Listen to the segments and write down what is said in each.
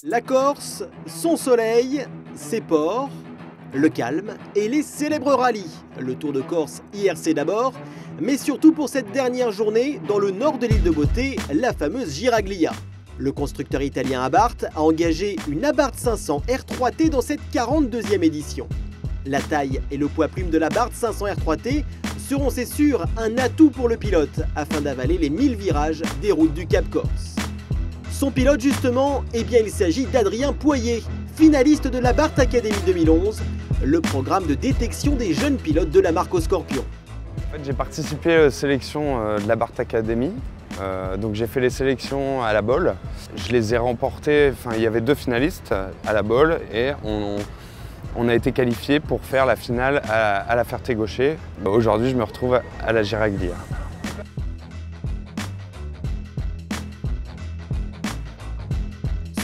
La Corse, son soleil, ses ports, le calme et les célèbres rallyes. Le Tour de Corse IRC d'abord, mais surtout pour cette dernière journée dans le nord de l'île de Beauté, la fameuse Giraglia. Le constructeur italien Abarth a engagé une Abarth 500 R3T dans cette 42e édition. La taille et le poids plume de l'Abarth 500 R3T seront, c'est sûr, un atout pour le pilote afin d'avaler les 1000 virages des routes du Cap Corse. Son pilote justement, eh bien il s'agit d'Adrien Poyer, finaliste de l'Abarth Academy 2011, le programme de détection des jeunes pilotes de la marque au Scorpion. En fait, j'ai participé aux sélections de l'Abarth Academy, donc j'ai fait les sélections à la Bolle. Je les ai remportées, il y avait 2 finalistes à la Bolle et on a été qualifiés pour faire la finale à la Ferté-Gaucher. Aujourd'hui, je me retrouve à la Giraglia.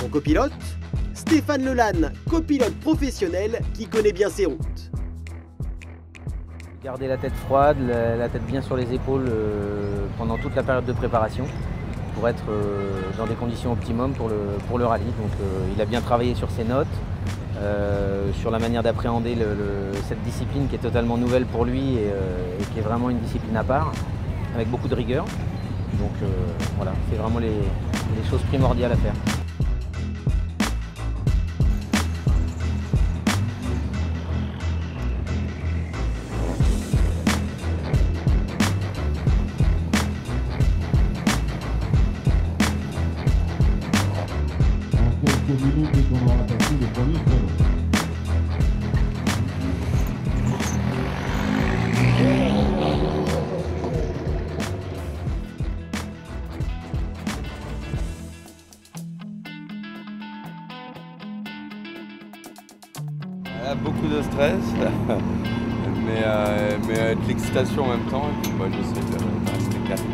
Son copilote, Stéphane Lelanne, copilote professionnel qui connaît bien ses routes. Garder la tête froide, la tête bien sur les épaules pendant toute la période de préparation pour être dans des conditions optimum pour le rallye. Donc il a bien travaillé sur ses notes, sur la manière d'appréhender cette discipline qui est totalement nouvelle pour lui et qui est vraiment une discipline à part, avec beaucoup de rigueur. Donc voilà, c'est vraiment les choses primordiales à faire. Beaucoup de stress, mais de l'excitation en même temps, et puis moi j'essaie de rester calme.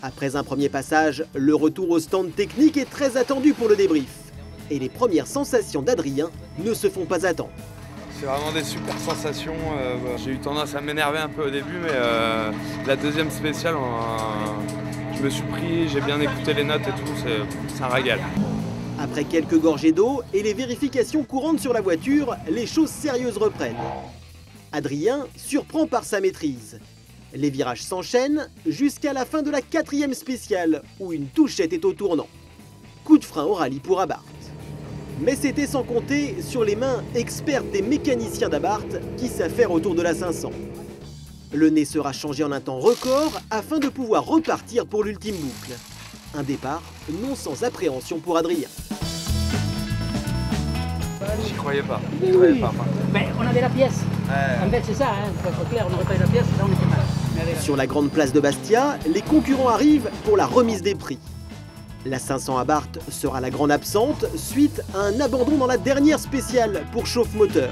Après un premier passage, le retour au stand technique est très attendu pour le débrief. Et les premières sensations d'Adrien ne se font pas attendre. C'est vraiment des super sensations. J'ai eu tendance à m'énerver un peu au début, mais la deuxième spéciale, je me suis pris, j'ai bien écouté les notes et tout, c'est un régal. Après quelques gorgées d'eau et les vérifications courantes sur la voiture, les choses sérieuses reprennent. Adrien surprend par sa maîtrise. Les virages s'enchaînent jusqu'à la fin de la 4e spéciale, où une touchette est au tournant. Coup de frein au rallye pour Abarth. Mais c'était sans compter sur les mains expertes des mécaniciens d'Abarth qui s'affairent autour de la 500. Le nez sera changé en un temps record afin de pouvoir repartir pour l'ultime boucle. Un départ non sans appréhension pour Adrien. J'y croyais pas. Oui, Je croyais oui. pas. Mais on avait la pièce. En fait, c'est ça, pour être clair, on n'aurait pas eu la pièce, là on était mal. Sur la grande place de Bastia, les concurrents arrivent pour la remise des prix. La 500 Abarth sera la grande absente suite à un abandon dans la dernière spéciale pour chauffe-moteur.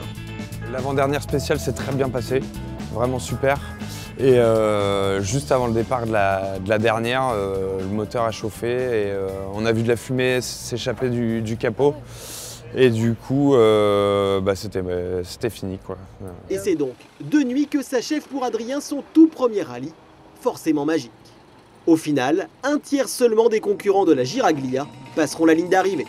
L'avant-dernière spéciale s'est très bien passée, vraiment super. Et juste avant le départ de la dernière, le moteur a chauffé et on a vu de la fumée s'échapper du capot. Et du coup, c'était fini, quoi. Et c'est donc de nuit que s'achève pour Adrien son tout premier rallye, forcément magique. Au final, un tiers seulement des concurrents de la Giraglia passeront la ligne d'arrivée.